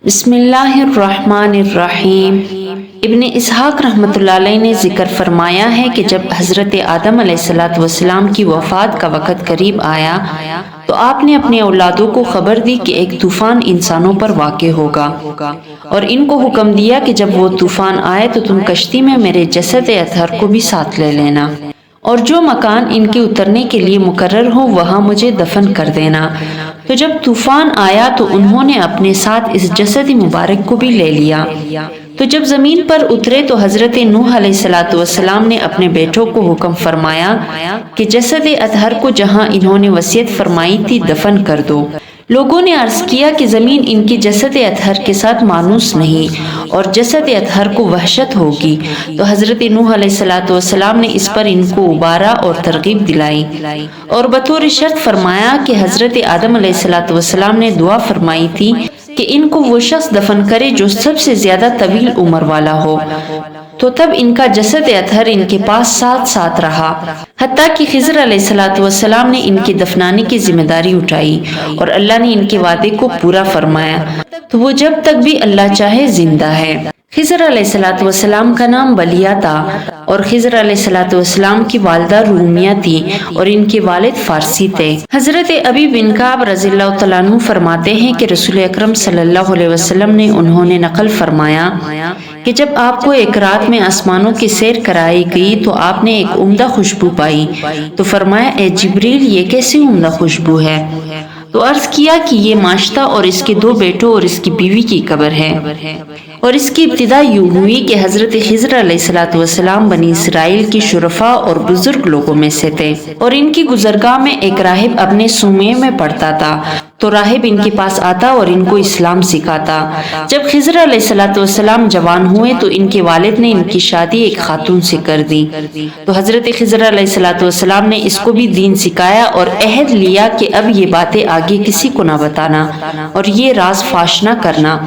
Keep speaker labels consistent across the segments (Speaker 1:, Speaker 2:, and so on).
Speaker 1: بسم اللہ الرحمن الرحیم۔ ابن اسحاق رحمۃ اللہ علیہ نے ذکر فرمایا ہے کہ جب حضرت آدم علیہ السلام کی وفات کا وقت قریب آیا تو آپ نے اپنے اولادوں کو خبر دی کہ ایک طوفان انسانوں پر واقع ہوگا، اور ان کو حکم دیا کہ جب وہ طوفان آئے تو تم کشتی میں میرے جسد اطہر کو بھی ساتھ لے لینا، اور جو مکان ان کے اترنے کے لیے مقرر ہو وہاں مجھے دفن کر دینا۔ تو جب طوفان آیا تو انہوں نے اپنے ساتھ اس جسد مبارک کو بھی لے لیا۔ تو جب زمین پر اترے تو حضرت نوح علیہ السلام نے اپنے بیٹوں کو حکم فرمایا کہ جسد اطہر کو جہاں انہوں نے وصیت فرمائی تھی دفن کر دو۔ لوگوں نے عرض کیا کہ زمین ان کی جسد اطہر کے ساتھ مانوس نہیں اور جسد اطہر کو وحشت ہوگی، تو حضرت نوح علیہ السلام نے اس پر ان کو ابارا اور ترغیب دلائی، اور بطور شرط فرمایا کہ حضرت آدم علیہ السلام نے دعا فرمائی تھی کہ ان کو وہ شخص دفن کرے جو سب سے زیادہ طویل عمر والا ہو۔ تو تب ان کا جسد اطہر ان کے پاس ساتھ رہا، حتیٰ کہ خضر علیہ السلام نے ان کے دفنانے کی ذمہ داری اٹھائی، اور اللہ نے ان کے وعدے کو پورا فرمایا، تو وہ جب تک بھی اللہ چاہے زندہ ہے۔ خضر علیہ السلام کا نام بلیہ تھا، اور خضر علیہ السلام کی والدہ رومیہ تھی اور ان کے والد فارسی تھے۔ حضرت ابی بن کعب رضی اللہ تعالیٰ عنہ فرماتے ہیں کہ رسول اکرم صلی اللہ علیہ وسلم نے انہوں نے نقل فرمایا کہ جب آپ کو ایک رات میں آسمانوں کی سیر کرائی گئی تو آپ نے ایک عمدہ خوشبو پائی، تو فرمایا اے جبریل یہ کیسی عمدہ خوشبو ہے؟ تو عرض کیا کہ یہ ماشطہ اور اس کے 2 بیٹوں اور اس کی بیوی کی قبر ہے۔ اور اس کی ابتدا یوں ہوئی کہ حضرت خضر علیہ السلام بنی اسرائیل کی شرفاء اور بزرگ لوگوں میں سے تھے، اور ان کی گزرگاہ میں ایک راہب اپنے صومعے میں پڑھتا تھا، تو راہب ان کے پاس آتا اور ان کو اسلام سکھاتا۔ جب خضر علیہ السلام جوان ہوئے تو ان کے والد نے ان کی شادی ایک خاتون سے کر دی، تو حضرت خضر علیہ السلام نے اس کو بھی دین سکھایا اور عہد لیا کہ اب یہ باتیں آگے کسی کو نہ بتانا اور یہ راز فاش نہ کرنا۔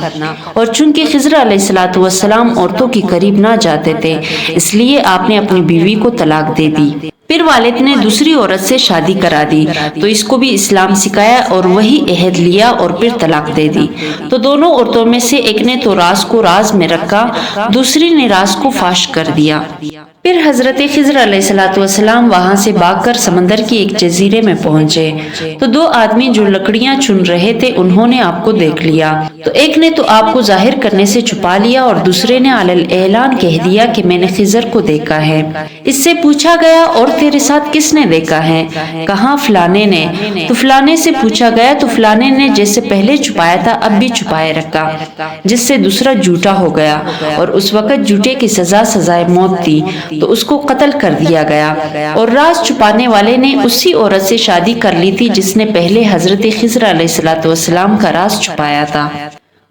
Speaker 1: اور چونکہ خضر علیہ السلام عورتوں کے قریب نہ جاتے تھے اس لیے آپ نے اپنی بیوی کو طلاق دے دی۔ پھر والد نے دوسری عورت سے شادی کرا دی تو اس کو بھی اسلام سکھایا اور وہی عہد لیا اور پھر طلاق دے دی۔ تو دونوں عورتوں میں سے ایک نے تو راز کو راز میں رکھا، دوسری نے راز کو فاش کر دیا۔ پھر حضرت خضر علیہ السلام وہاں سے بھاگ کر سمندر کی ایک جزیرے میں پہنچے، تو 2 آدمی جو لکڑیاں چن رہے تھے انہوں نے آپ کو دیکھ لیا، تو ایک نے تو آپ کو ظاہر کرنے سے چھپا لیا اور دوسرے نے علی الاعلان کہہ دیا کہ میں نے خضر کو دیکھا ہے۔ اس سے پوچھا گیا اور تیرے ساتھ کس نے دیکھا ہے؟ کہاں فلانے نے۔ تو فلانے سے پوچھا گیا تو فلانے نے جیسے پہلے چھپایا تھا اب بھی چھپائے رکھا، جس سے دوسرا جھوٹا ہو گیا، اور اس وقت جھوٹے کی سزائے موت تھی تو اس کو قتل کر دیا گیا۔ اور راز چھپانے والے نے اسی عورت سے شادی کر لی تھی جس نے پہلے حضرت خضر علیہ السلام کا راز چھپایا تھا،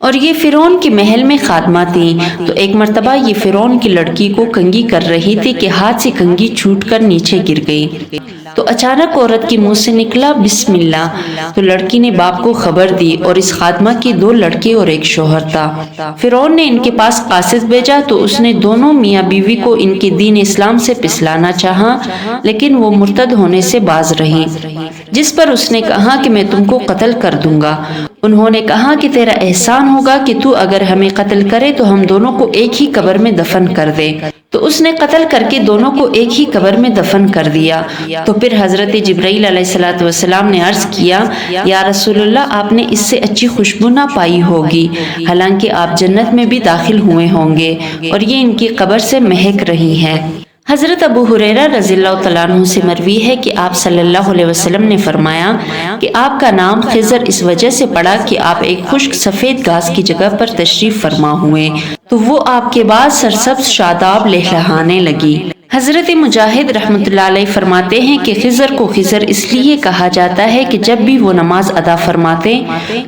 Speaker 1: اور یہ فرعون کے محل میں خادمہ تھی۔ تو ایک مرتبہ یہ فرعون کی لڑکی کو کنگھی کر رہی تھی کہ ہاتھ سے کنگھی چھوٹ کر نیچے گر گئی، تو اچانک عورت کے منہ سے نکلا بسم اللہ، تو لڑکی نے باپ کو خبر دی، اور اس خادمہ کی 2 لڑکے اور ایک شوہر تھا۔ فرعون نے ان کے پاس قاصد بھیجا تو اس نے دونوں میاں بیوی کو ان کے دین اسلام سے پسلانا چاہا، لیکن وہ مرتد ہونے سے باز رہی، جس پر اس نے کہا کہ میں تم کو قتل کر دوں گا۔ انہوں نے کہا کہ تیرا احسان ہوگا کہ تو اگر ہمیں قتل کرے تو ہم دونوں کو ایک ہی قبر میں دفن کر دے۔ تو اس نے قتل کر کے دونوں کو ایک ہی قبر میں دفن کر دیا۔ تو پھر حضرت جبرائیل علیہ السلام نے عرض کیا یا رسول اللہ آپ نے اس سے اچھی خوشبو نہ پائی ہوگی، حالانکہ آپ جنت میں بھی داخل ہوئے ہوں گے، اور یہ ان کی قبر سے مہک رہی ہے۔ حضرت ابو ہریرہ رضی اللہ تعالیٰ عنہ سے مروی ہے کہ آپ صلی اللہ علیہ وسلم نے فرمایا کہ آپ کا نام خضر اس وجہ سے پڑا کہ آپ ایک خشک سفید گھاس کی جگہ پر تشریف فرما ہوئے، تو وہ آپ کے بعد سرسبز شاداب لہلہانے لگی۔ حضرت مجاہد رحمۃ اللہ علیہ فرماتے ہیں کہ خضر کو خضر اس لیے کہا جاتا ہے کہ جب بھی وہ نماز ادا فرماتے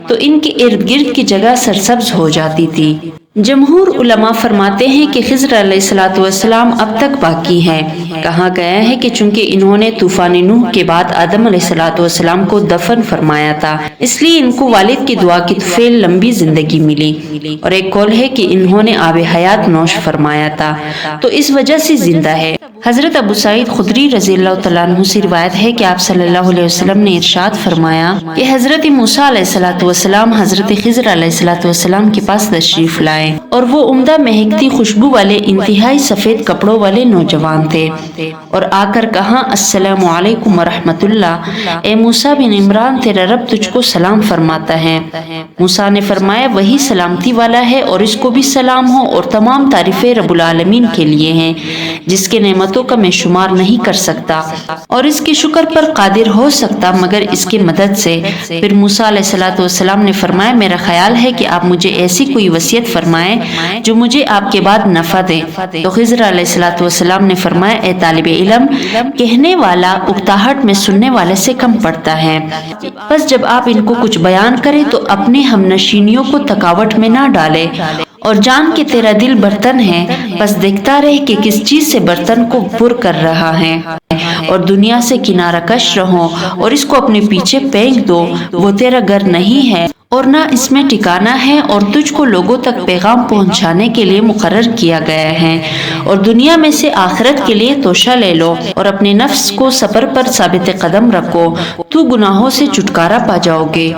Speaker 1: تو ان کے ارد گرد کی جگہ سرسبز ہو جاتی تھی۔ جمہور علماء فرماتے ہیں کہ خضر علیہ السلام اب تک باقی ہیں۔ کہا گیا ہے کہ چونکہ انہوں نے طوفان نوح کے بعد آدم علیہ السلام کو دفن فرمایا تھا، اس لیے ان کو والد کی دعا کی طفیل لمبی زندگی ملی، اور ایک قول ہے کہ انہوں نے آب حیات نوش فرمایا تھا تو اس وجہ سے زندہ ہے۔ حضرت ابو سعید خدری رضی اللہ تعالیٰ عنہ سے روایت ہے کہ آپ صلی اللہ علیہ وسلم نے ارشاد فرمایا کہ حضرت موسیٰ علیہ السلام حضرت خضر علیہ السلام کے پاس تشریف لائے، اور وہ عمدہ مہکتی خوشبو والے انتہائی سفید کپڑوں والے نوجوان تھے، اور آ کر کہا السلام علیکم ورحمۃ اللہ، اے موسیٰ بن عمران تیرا رب تجھ کو سلام فرماتا ہے۔ موسیٰ نے فرمایا وہی سلامتی والا ہے اور اس کو بھی سلام ہو، اور تمام تعریفیں رب العالمین کے لیے ہیں جس کے نعمتوں کا میں شمار نہیں کر سکتا اور اس کے شکر پر قادر ہو سکتا مگر اس کی مدد سے۔ پھر موسیٰ علیہ السلام نے فرمایا میرا خیال ہے کہ آپ مجھے ایسی کوئی وصیت فرمائیں جو مجھے آپ کے بعد نفع دے۔ تو خضر علیہ السلام نے فرمایا اے طالب علم، کہنے والا اکتاہٹ میں سننے والے سے کم پڑتا ہے، بس جب آپ ان کو کچھ بیان کریں تو اپنے ہم نشینیوں کو تھکاوٹ میں نہ ڈالے، اور جان کہ تیرا دل برتن ہے، بس دیکھتا رہے کہ کس چیز سے برتن کو پر کر رہا ہے، اور دنیا سے کنارہ کش رہو اور اس کو اپنے پیچھے پھینک دو، وہ تیرا گھر نہیں ہے اور نہ اس میں ٹھکانہ ہے، اور تجھ کو لوگوں تک پیغام پہنچانے کے لیے مقرر کیا گیا ہے، اور دنیا میں سے آخرت کے لیے توشہ لے لو اور اپنے نفس کو صبر پر ثابت قدم رکھو، تو گناہوں سے چھٹکارا پا جاؤ گے۔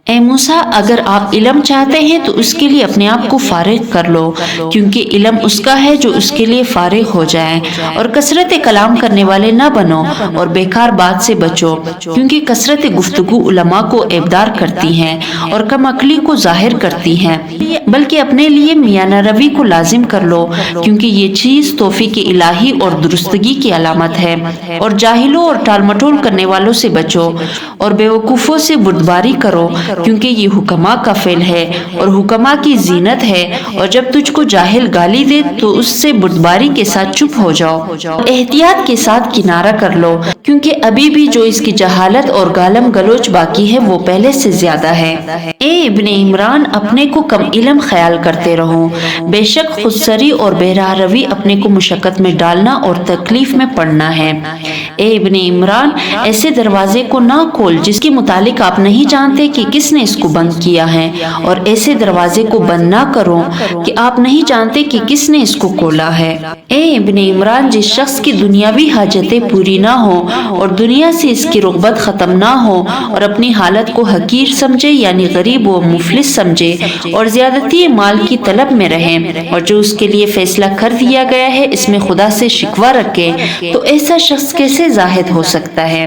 Speaker 1: اے موسیٰ اگر آپ علم چاہتے ہیں تو اس کے لیے اپنے آپ کو فارغ کر لو، کیونکہ علم اس کا ہے جو اس کے لیے فارغ ہو جائے، اور کثرت کلام کرنے والے نہ بنو اور بیکار بات سے بچو، کیونکہ کثرت گفتگو علماء کو عیبدار کرتی ہیں اور کم عقلی کو ظاہر کرتی ہیں، بلکہ اپنے لیے میانہ روی کو لازم کر لو، کیونکہ یہ چیز توفیق الہی اور درستگی کی علامت ہے، اور جاہلوں اور ٹال مٹول کرنے والوں سے بچو اور بیوقوفوں سے بردباری کرو، کیونکہ یہ حکماء کا فعل ہے اور حکماء کی زینت ہے، اور جب تجھ کو جاہل گالی دے تو اس سے بردباری کے ساتھ چپ ہو جاؤ، احتیاط کے ساتھ کنارہ کر لو، کیونکہ ابھی بھی جو اس کی جہالت اور گالم گلوچ باقی ہے وہ پہلے سے زیادہ ہے۔ اے ابن عمران اپنے کو کم علم خیال کرتے رہو، بے شک خودسری اور بے راہ روی اپنے کو مشقت میں ڈالنا اور تکلیف میں پڑنا ہے۔ اے ابن عمران ایسے دروازے کو نہ کھول جس کے متعلق آپ نہیں جانتے کہ کس نے اس کو بند کیا ہے، اور ایسے دروازے کو بند نہ کرو کہ آپ نہیں جانتے کہ کس نے اس کو کھولا ہے۔ اے ابن عمران جس شخص کی دنیاوی حاجتیں پوری نہ ہو اور دنیا سے اس کی رغبت ختم نہ ہو اور اپنی حالت کو حقیر سمجھے یعنی غریب و مفلس سمجھے اور زیادتی مال کی طلب میں رہے، اور جو اس کے لیے فیصلہ کر دیا گیا ہے اس میں خدا سے شکوہ رکھے، تو ایسا شخص کیسے زاہد ہو سکتا ہے؟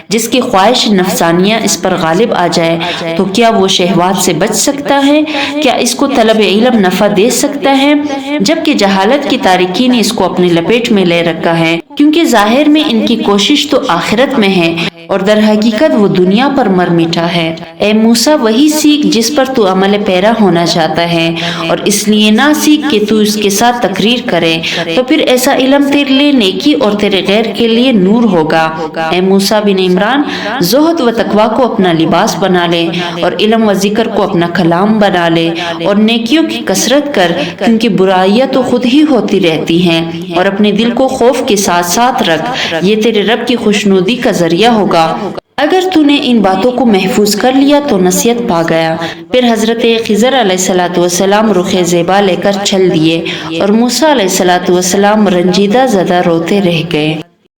Speaker 1: جس کی خواہش نفسانیہ اس پر غالب آ جائے تو کیا وہ شہوات سے بچ سکتا ہے؟ کیا اس کو طلب علم نفع دے سکتا ہے؟ جبکہ جہالت کی تاریکی نے اس کو اپنے لپیٹ میں لے رکھا ہے، کیونکہ ظاہر میں ان کی کوشش تو آخرت میں ہے اور در حقیقت وہ دنیا پر مر مٹا ہے۔ اے موسیٰ وہی سیکھ جس پر تو عمل پیرا ہونا چاہتا ہے، اور اس لیے نہ سیکھ کہ تو اس کے ساتھ تقریر کرے، تو پھر ایسا علم تیرے لیے نیکی اور تیرے غیر کے لیے نور ہوگا۔ اے موسیٰ بن عمران زہد و تقوی کو اپنا لباس بنا لے اور علم و ذکر کو اپنا کلام بنا لے، اور نیکیوں کی کثرت کر، کیونکہ برائیاں تو خود ہی ہوتی رہتی ہیں، اور اپنے دل کو خوف کے ساتھ ساتھ رکھ، یہ تیرے رب کی خوشنودی کا ذریعہ ہوگا۔ اگر تو نے ان باتوں کو محفوظ کر لیا تو نصیحت پا گیا۔ پھر حضرت خضر علیہ السلام رخ زیبا لے کر چل دیے، اور موسیٰ علیہ السلام رنجیدہ زدہ روتے رہ گئے۔